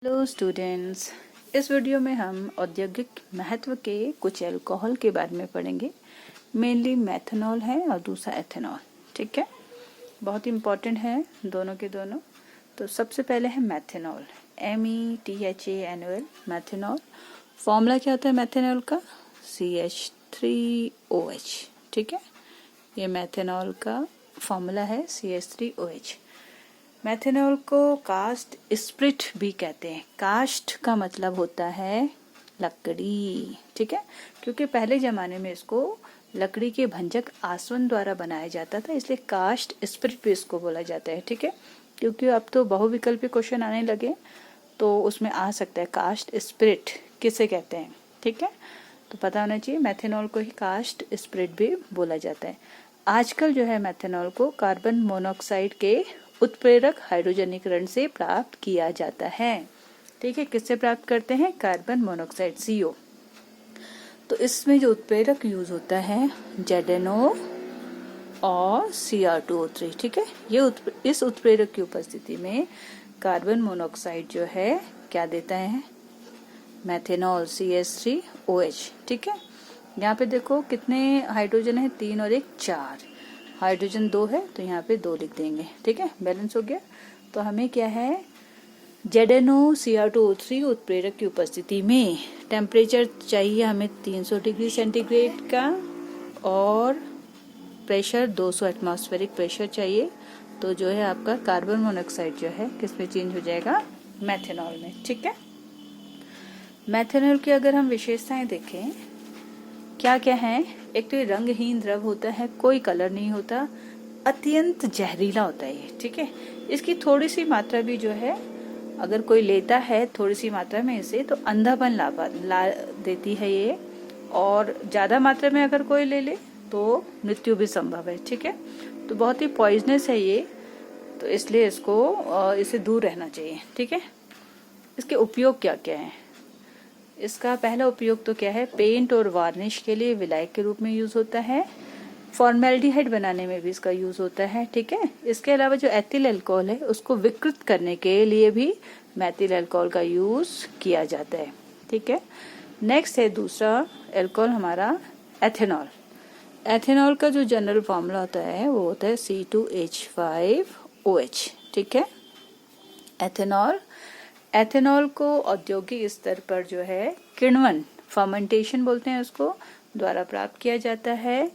Hello students, इस video में हम औद्योगिक महत्व के कुछ अल्कोहल के बारे में पढ़ेंगे। मेनली मेथनॉल है और दूसरा एथेनॉल। ठीक है, बहुत इम्पॉर्टेंट है दोनों के दोनों। तो सबसे पहले है मेथनॉल, METHANOL, मेथनॉल। फॉर्मूला क्या होता है मेथनॉल का? CH3OH। ठीक है, ये मेथनॉल का फॉर्मूला है CH3OH। मेथनॉल को कास्ट स्प्रिट भी कहते हैं। कास्ट का मतलब होता है लकड़ी। ठीक है, क्योंकि पहले जमाने में इसको लकड़ी के भंजक आसवन द्वारा बनाया जाता था, इसलिए कास्ट स्प्रिट भी इसको बोला जाता है। ठीक है, क्योंकि अब तो बहुविकल्पी क्वेश्चन आने लगे तो उसमें आ सकता है कास्ट स्प्रिट किसे कहते हैं। ठीक है, तो पता होना चाहिए मेथनॉल को ही कास्ट स्प्रिट भी बोला जाता है। आजकल जो है मेथनॉल को कार्बन मोनोऑक्साइड के उत्प्रेरक हाइड्रोजनीकरण से प्राप्त किया जाता है। ठीक है, किससे प्राप्त करते हैं? Carbon monoxide CO। तो इसमें जो उत्प्रेरक यूज होता है ZNO और Cr2O3। ठीक है, ये इस उत्प्रेरक की उपस्थिति में कार्बन मोनोऑक्साइड जो है क्या देता है? Methanol CH3OH। ठीक है, यहाँ पे देखो कितने हाइड्रोजन है, 3 और 1 4। हाइड्रोजन 2 है तो यहाँ पे 2 लिख देंगे। ठीक है, बैलेंस हो गया। तो हमें क्या है, ZNO Cr2O3 उत्प्रेरक की उपस्थिति में टेम्परेचर चाहिए हमें 300 डिग्री सेंटीग्रेड का और प्रेशर 200 एटमॉस्फेरिक प्रेशर चाहिए। तो जो है आपका कार्बन मोनोऑक्साइड जो है किसमें चेंज हो जाएगा? मेथनॉल में। ठीक है, मेथनॉल की अगर हम विशेषताएं देखें क्या क्या है, एक तो ये रंगहीन द्रव होता है, कोई कलर नहीं होता, अत्यंत जहरीला होता है ये। ठीक है, इसकी थोड़ी सी मात्रा भी जो है अगर कोई लेता है थोड़ी सी मात्रा में इसे तो अंधापन ला देती है ये, और ज्यादा मात्रा में अगर कोई ले ले तो मृत्यु भी संभव है। ठीक है, तो बहुत ही पॉइजनस है ये, तो इसलिए इसे दूर रहना चाहिए। ठीक है, इसके उपयोग क्या क्या है? इसका पहला उपयोग तो क्या है, पेंट और वार्निश के लिए विलायक के रूप में यूज होता है। फॉर्मेल्डिहाइड बनाने में भी इसका यूज होता है। ठीक है, इसके अलावा जो एथिल अल्कोहल है उसको विकृत करने के लिए भी मेथिल अल्कोहल का यूज किया जाता है। ठीक है, नेक्स्ट है दूसरा अल्कोहल हमारा एथेनॉल। एथेनॉल का जो जनरल फॉर्मूला होता है वो होता है C2H5OH। ठीक है, एथेनॉल को औद्योगिक स्तर पर जो है किण्वन, फर्मेंटेशन बोलते हैं उसको, द्वारा प्राप्त किया जाता है।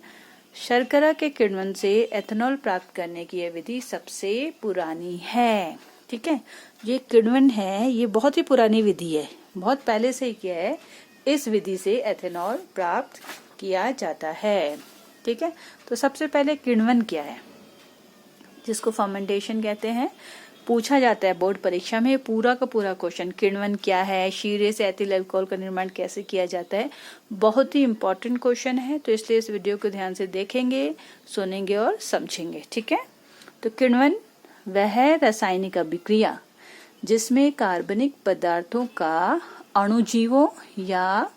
शर्करा के किण्वन से एथेनॉल प्राप्त करने की यह विधि सबसे पुरानी है। ठीक है, ये किण्वन है, ये बहुत ही पुरानी विधि है, बहुत पहले से ही किया है। इस विधि से एथेनॉल प्राप्त किया जाता है। ठीक है, तो सबसे पहले किण्वन क्या है, जिसको फर्मेंटेशन कहते हैं, पूछा जाता है बोर्ड परीक्षा में पूरा का पूरा क्वेश्चन। किण्वन क्या है, शीरे से एथिल अल्कोहल का निर्माण कैसे किया जाता है, बहुत ही इंपॉर्टेंट क्वेश्चन है। तो इसलिए इस वीडियो को ध्यान से देखेंगे, सुनेंगे और समझेंगे। ठीक है, तो किण्वन वह रासायनिक अभिक्रिया जिसमें कार्बनिक पदार्थों का अणुजीवों या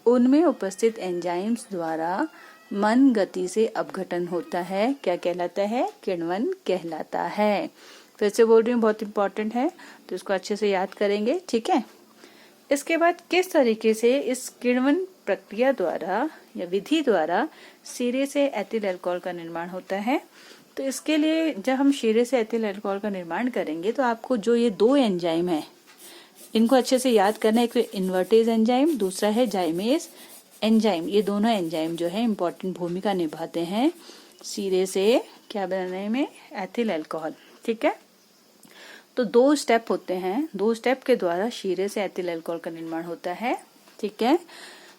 उनमें उपस्थित एंजाइम्स द्वारा मन गति से अपघटन होता है, क्या कहलाता है? किण्वन कहलाता है। फिर से बोल रही हूँ, बहुत इंपॉर्टेंट है, तो इसको अच्छे से याद करेंगे। ठीक है, इसके बाद किस तरीके से इस किण्वन प्रक्रिया द्वारा या विधि द्वारा शीरे से एथिल अल्कोहल का निर्माण होता है। तो इसके लिए जब हम शीरे से एथिल अल्कोहल का निर्माण करेंगे तो आपको जो ये 2 एंजाइम है इनको अच्छे से याद करना है। एक तो इन्वर्टेज एंजाइम, दूसरा है जाइमेज एंजाइम। ये दोनों एंजाइम जो है इंपॉर्टेंट भूमिका निभाते हैं शीरे से क्या बनाने में? Ethyl alcohol. ठीक है, तो 2 स्टेप होते हैं, 2 स्टेप के द्वारा शीरे से एथिल अल्कोहल का निर्माण होता है। ठीक है,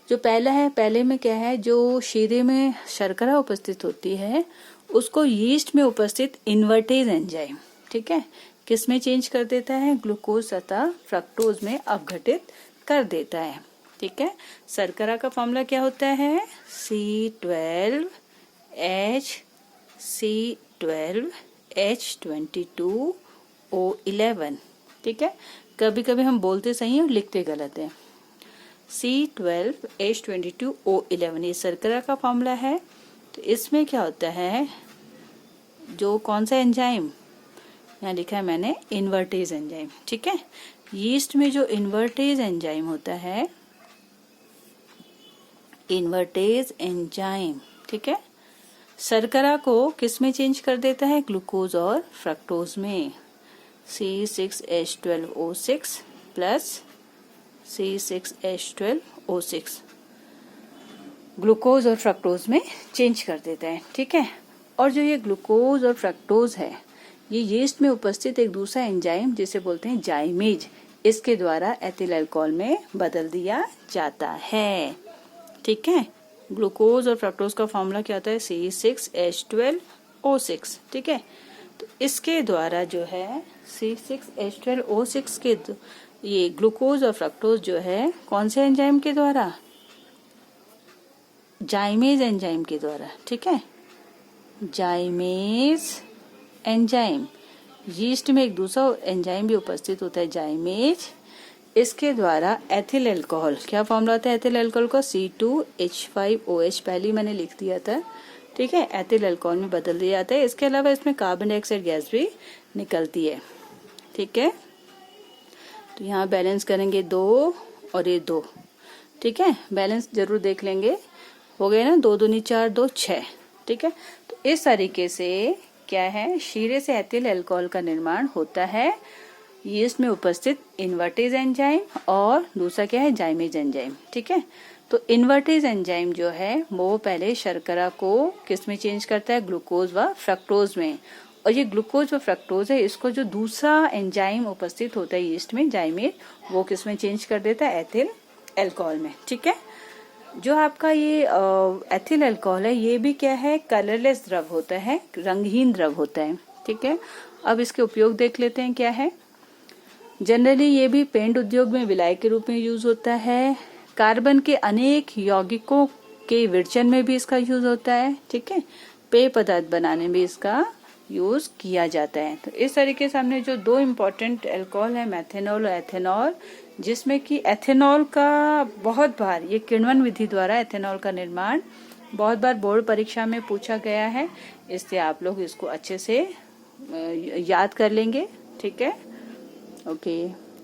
जो पहला है, पहले में क्या है, जो शीरे में शर्करा उपस्थित होती है उसको यीस्ट में उपस्थित इन्वर्टेज एंजाइम, ठीक है, किस में चेंज कर देता है? ग्लूकोज तथा फ्रक्टोज में अपघटित कर देता है। ठीक है, शर्करा का फॉर्मूला क्या होता है? C12H12H22O11। ठीक है, कभी कभी हम बोलते सही हैं और लिखते गलत है। C12H22O11 ये शर्करा का फॉर्मूला है। तो इसमें क्या होता है, जो कौन सा एंजाइम यहाँ लिखा है मैंने, इन्वर्टेज एंजाइम। ठीक है, यीस्ट में जो इन्वर्टेज एंजाइम होता है, इन्वर्टेज एंजाइम, ठीक है, शर्करा को किस में चेंज कर देता है? ग्लूकोज और फ्रक्टोज में। C6H12O6 प्लस C6H12O6 ग्लूकोज और फ्रक्टोज में चेंज कर देता है, ठीक है। और जो ये ग्लूकोज और फ्रक्टोज है, ये यीस्ट में उपस्थित एक दूसरा एंजाइम जिसे बोलते हैं जाइमेज, इसके द्वारा एथिल अल्कोहल में बदल दिया जाता है, ठीक है। ग्लूकोज और फ्रक्टोज का फॉर्मूला क्या होता है? C6H12O6, ठीक है। तो इसके द्वारा जो है C6H12O6 के ये ग्लूकोज और फ्रक्टोज जो है कौन से एंजाइम के द्वारा? जाइमेज एंजाइम के द्वारा, ठीक है। जाइमेज एंजाइम, यीस्ट में एक दूसरा एंजाइम भी उपस्थित होता है जाइमेज, इसके द्वारा एथिल अल्कोहल, क्या फॉर्मूला होता है एथिल अल्कोहल का? C2H5OH, पहले मैंने लिख दिया था, ठीक है, एथिल अल्कोहल में बदल दिया जाता है। इसके अलावा इसमें कार्बन डाइऑक्साइड गैस भी निकलती है, ठीक है। तो यहाँ बैलेंस करेंगे 2 और ये 2, ठीक है, बैलेंस जरूर देख लेंगे। हो गए ना, 2 दूनी 4, 2 6, ठीक है। तो इस तरीके से क्या है, शीरे से एथिल अल्कोहल का निर्माण होता है यीस्ट में उपस्थित इन्वर्टेज एंजाइम, और दूसरा क्या है? जाइमेज एंजाइम, ठीक है। तो इन्वर्टेज एंजाइम जो है वो पहले शर्करा को किस में चेंज करता है? ग्लूकोज व फ्रक्टोज में। और ये ग्लूकोज व फ्रक्टोज है, इसको जो दूसरा एंजाइम उपस्थित होता है यीस्ट में जाइमेज, वो किस में चेंज कर देता है? एथिल अल्कोहल में, ठीक है। जो आपका ये एथिल अल्कोहल है, ये भी क्या है? कलरलेस द्रव होता है, रंगहीन द्रव होता है, ठीक है। अब इसके उपयोग देख लेते हैं क्या है। जनरली ये भी पेंट उद्योग में विलायक के रूप में यूज होता है। कार्बन के अनेक यौगिकों के विरचन में भी इसका यूज होता है, ठीक है। पेय पदार्थ बनाने में इसका यूज किया जाता है। तो इस तरीके से हमने जो 2 इम्पोर्टेंट अल्कोहल है, मेथेनॉल और एथेनॉल, जिसमें कि एथेनॉल का बहुत बार ये किण्वन विधि द्वारा एथेनॉल का निर्माण बहुत बार बोर्ड परीक्षा में पूछा गया है, इसलिए आप लोग इसको अच्छे से याद कर लेंगे, ठीक है। ओके।